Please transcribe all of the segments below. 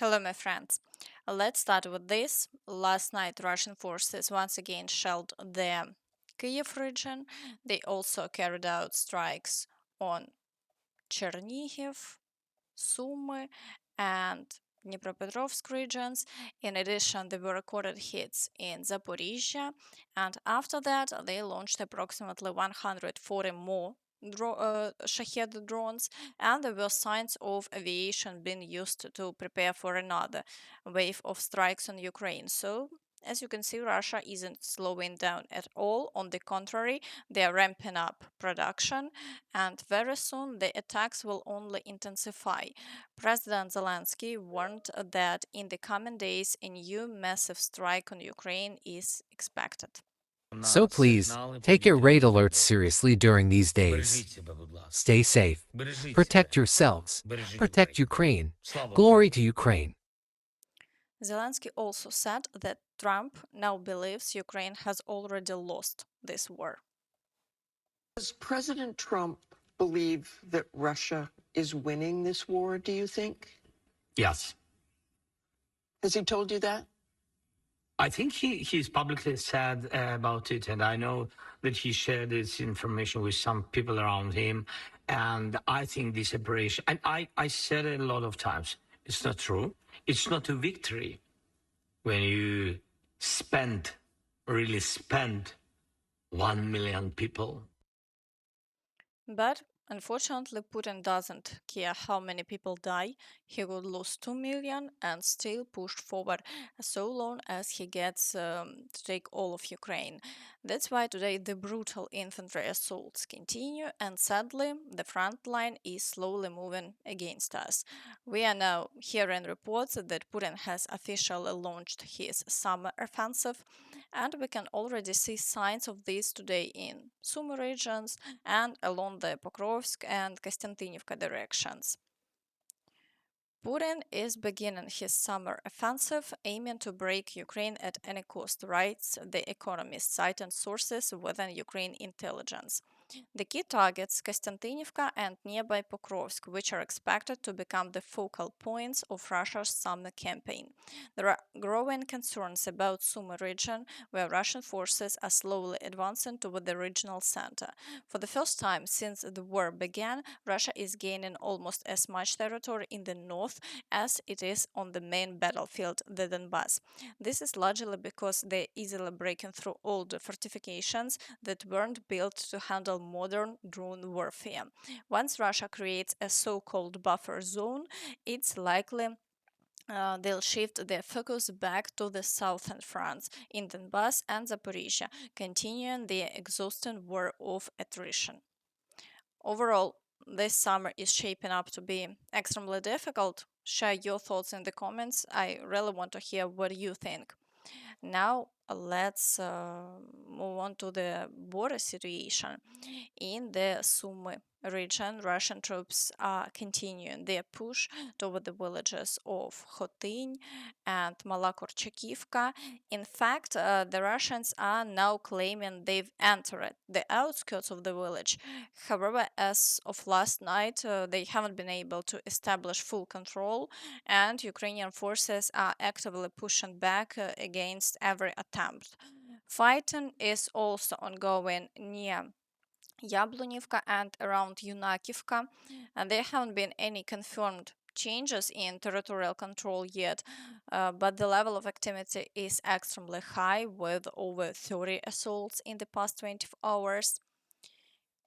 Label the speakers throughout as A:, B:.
A: Hello, my friends. Let's start with this. Last night, Russian forces once again shelled the Kyiv region. They also carried out strikes on Chernihiv, Sumy, and Dnipropetrovsk regions. In addition, there were recorded hits in Zaporizhzhia, and after that, they launched approximately 140 more Shahed drones, and there were signs of aviation being used to prepare for another wave of strikes on Ukraine. So, as you can see, Russia isn't slowing down at all. On the contrary, they are ramping up production, and very soon the attacks will only intensify. President Zelensky warned that in the coming days, a new massive strike on Ukraine is expected.
B: So please, take your raid alerts seriously during these days. Stay safe. Protect yourselves. Protect Ukraine. Glory to Ukraine.
A: Zelensky also said that Trump now believes Ukraine has already lost this war.
C: Does President Trump believe that Russia is winning this war, do you think?
D: Yes.
C: Has he told you that?
D: I think he's publicly said about it, and I know that he shared this information with some people around him. And I think this operation, and I said it a lot of times, it's not true. It's not a victory when you really spend 1 million people.
A: But unfortunately, Putin doesn't care how many people die. He would lose 2 million and still push forward so long as he gets to take all of Ukraine. That's why today the brutal infantry assaults continue, and sadly, the front line is slowly moving against us. We are now hearing reports that Putin has officially launched his summer offensive, and we can already see signs of this today in Sumy regions and along the Pokrovsk and Kostiantynivka directions. Putin is beginning his summer offensive, aiming to break Ukraine at any cost, writes The Economist, citing sources within Ukraine intelligence. The key targets Kostiantynivka and nearby Pokrovsk, which are expected to become the focal points of Russia's summer campaign. There are growing concerns about Sumy region, where Russian forces are slowly advancing toward the regional center. For the first time since the war began, Russia is gaining almost as much territory in the north as it is on the main battlefield, the Donbass. This is largely because they're easily breaking through older fortifications that weren't built to handle modern drone warfare. Once Russia creates a so-called buffer zone, it's likely they'll shift their focus back to the southern fronts in Donbass and Zaporizhzhia, continuing their exhausting war of attrition. Overall, this summer is shaping up to be extremely difficult. Share your thoughts in the comments. I really want to hear what you think. Now, let's move on to the border situation. In the Sumy region, Russian troops are continuing their push toward the villages of Khotyn and Malakorchakivka. In fact, the Russians are now claiming they've entered the outskirts of the village. However, as of last night, they haven't been able to establish full control, and Ukrainian forces are actively pushing back against every attempt. Fighting is also ongoing near Yablonivka and around Yunakivka, and there haven't been any confirmed changes in territorial control yet, but the level of activity is extremely high with over 30 assaults in the past 24 hours.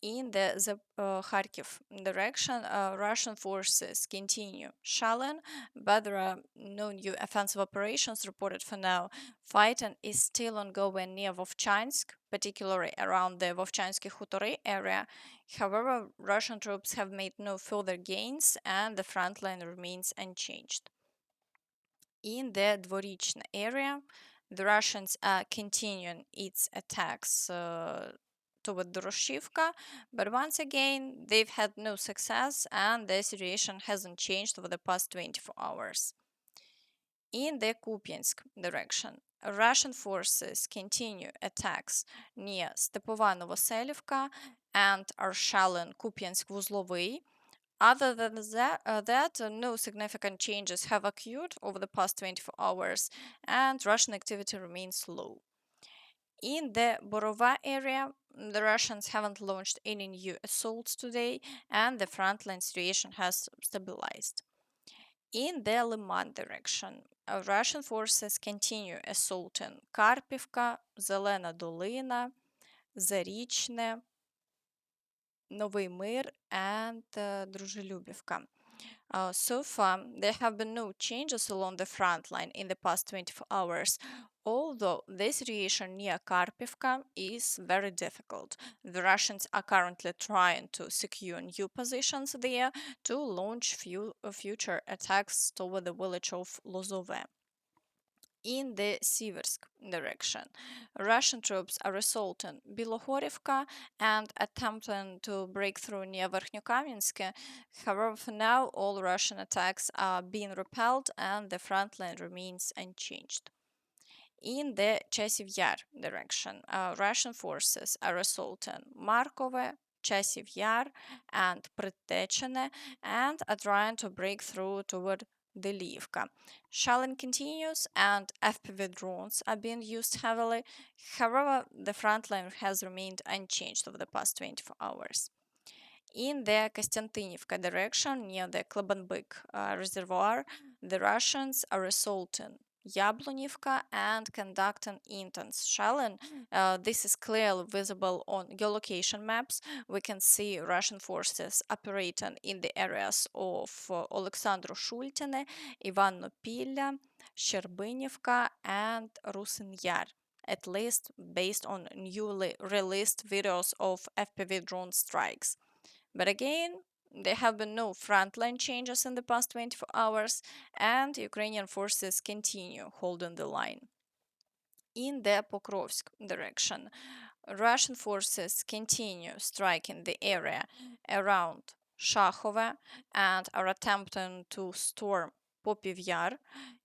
A: In the Kharkiv direction, Russian forces continue shelling, but there are no new offensive operations reported for now. Fighting is still ongoing near Vovchansk, particularly around the Vovchansky Hutory area. However, Russian troops have made no further gains, and the front line remains unchanged. In the Dvorichny area, the Russians are continuing its attacks toward Droshivka, but once again, they've had no success and the situation hasn't changed over the past 24 hours. In the Kupiansk direction, Russian forces continue attacks near Stepova Novoselivka and are shelling Kupiansk Vuzlovy. Other than that, no significant changes have occurred over the past 24 hours, and Russian activity remains low. In the Borova area, the Russians haven't launched any new assaults today, and the frontline situation has stabilized. In the Lyman direction, Russian forces continue assaulting Karpivka, Zelena Dolina, Zarichne, Novy Mir, and Druzhelyubivka. So far, there have been no changes along the front line in the past 24 hours, although the situation near Karpivka is very difficult. The Russians are currently trying to secure new positions there to launch future attacks toward the village of Lozove. In the Siversk direction, Russian troops are assaulting Bilohorivka and attempting to break through near Verkhnyokamensky. However, for now, all Russian attacks are being repelled and the front line remains unchanged. In the Chasiv Yar direction, Russian forces are assaulting Markove, Chasiv Yar, and Protechene and are trying to break through toward Delivka. Shelling continues and FPV drones are being used heavily. However, the front line has remained unchanged over the past 24 hours. In the Kostiantynivka direction, near the Klebenbyk reservoir, the Russians are assaulting Yablonivka and conducting intense shelling. This is clearly visible on geolocation maps. We can see Russian forces operating in the areas of Oleksandro Shultine, Ivano-Pilla, Sherbinivka, and Rusin Yar, at least based on newly released videos of FPV drone strikes. But again, there have been no frontline changes in the past 24 hours, and Ukrainian forces continue holding the line. In the Pokrovsk direction, Russian forces continue striking the area around Shahove and are attempting to storm Popiev Yar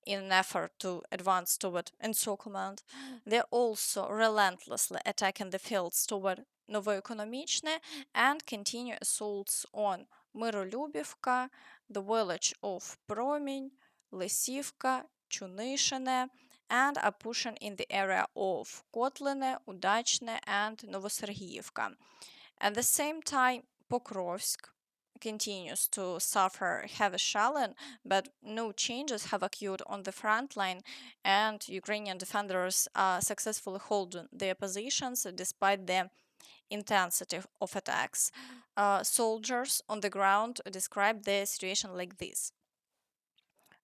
A: in an effort to advance toward encirclement. They're also relentlessly attacking the fields toward Novoekonomichne and continue assaults on Myrolubivka, the village of Promень, Lysivka, Chunishine, and are pushing in the area of Kotline, Udachne, and Novosergiyevka. At the same time, Pokrovsk continues to suffer heavy shelling, but no changes have occurred on the front line, and Ukrainian defenders are successfully holding their positions despite the intensity of attacks. Soldiers on the ground describe the situation like this.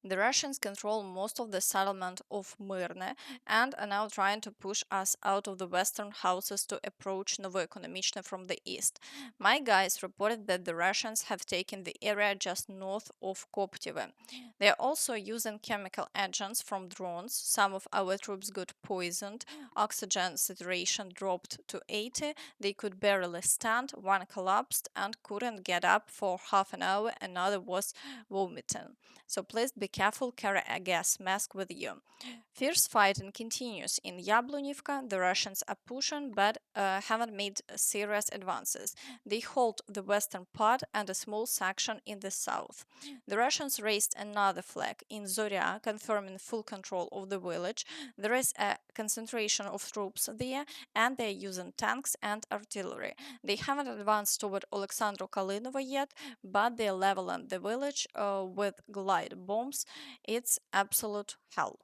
A: The Russians control most of the settlement of Myrne and are now trying to push us out of the western houses to approach Novoekonomichne from the east. My guys reported that the Russians have taken the area just north of Koptive. They are also using chemical agents from drones. Some of our troops got poisoned. Oxygen saturation dropped to 80. They could barely stand. One collapsed and couldn't get up for half an hour. Another was vomiting. So please be careful, carry a gas mask with you. Fierce fighting continues in Yablonivka. The Russians are pushing but haven't made serious advances. They hold the western part and a small section in the south. The Russians raised another flag in Zorya, confirming full control of the village. There is a concentration of troops there, and they are using tanks and artillery. They haven't advanced toward Alexandro Kalinovo yet, but they are leveling the village with glide bombs. It's absolute hell.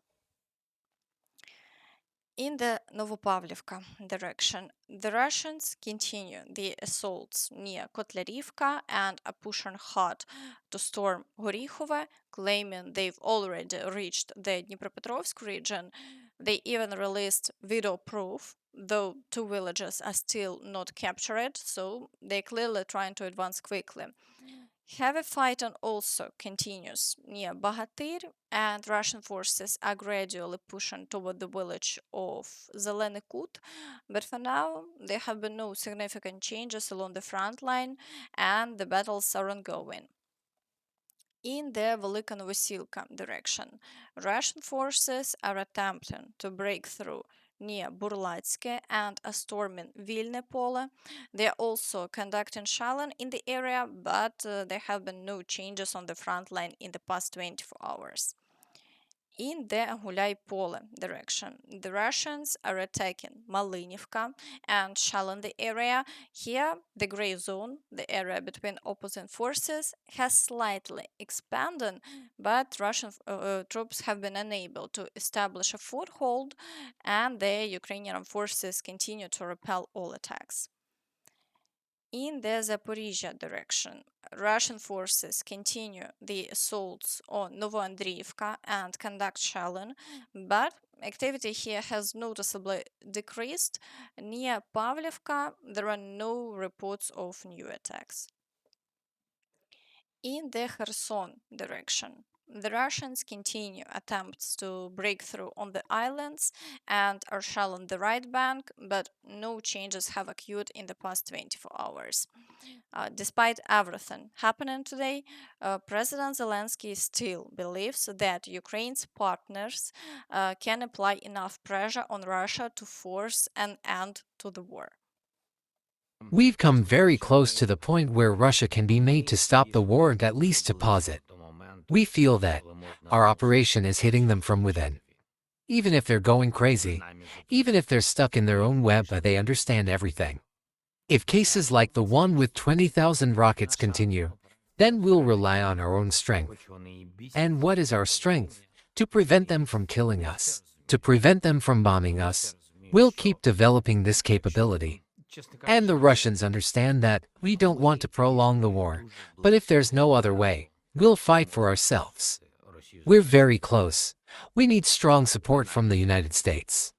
A: In the Novopavlivka direction, the Russians continue the assaults near Kotlarivka and are pushing hard to storm Gorykhovo, claiming they've already reached the Dnipropetrovsk region. They even released video proof, though two villages are still not captured, so they're clearly trying to advance quickly. Heavy fighting also continues near Bahatir, and Russian forces are gradually pushing toward the village of Zeleny Kut, but for now there have been no significant changes along the front line, and the battles are ongoing. In the Velika Novosilka direction, Russian forces are attempting to break through near Burlatske and are storming Vilne Pole. They are also conducting shelling in the area, but there have been no changes on the front line in the past 24 hours. In the Gulay Pole direction, the Russians are attacking Malinivka and shelling the area. Here, the gray zone, the area between opposing forces, has slightly expanded, but Russian troops have been unable to establish a foothold, and the Ukrainian forces continue to repel all attacks. In the Zaporizhzhia direction, Russian forces continue the assaults on Novoandriivka and conduct shelling, but activity here has noticeably decreased. Near Pavlivka, there are no reports of new attacks. In the Kherson direction, the Russians continue attempts to break through on the islands and are shelling the right bank, but no changes have occurred in the past 24 hours. Despite everything happening today, President Zelensky still believes that Ukraine's partners can apply enough pressure on Russia to force an end to the war.
B: We've come very close to the point where Russia can be made to stop the war and at least to pause it. We feel that our operation is hitting them from within. Even if they're going crazy, even if they're stuck in their own web, they understand everything. If cases like the one with 20,000 rockets continue, then we'll rely on our own strength. And what is our strength? To prevent them from killing us, to prevent them from bombing us. We'll keep developing this capability. And the Russians understand that we don't want to prolong the war, but if there's no other way, we'll fight for ourselves. We're very close. We need strong support from the United States.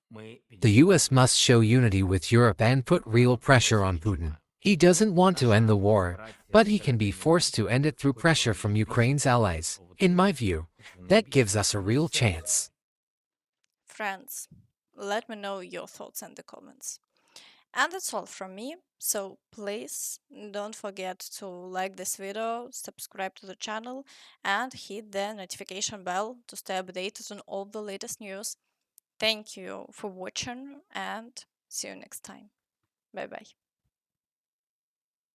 B: The US must show unity with Europe and put real pressure on Putin. He doesn't want to end the war, but he can be forced to end it through pressure from Ukraine's allies. In my view, that gives us a real chance.
A: Friends, let me know your thoughts in the comments. And that's all from me. So please don't forget to like this video, subscribe to the channel, and hit the notification bell to stay updated on all the latest news. Thank you for watching and see you next time. Bye bye.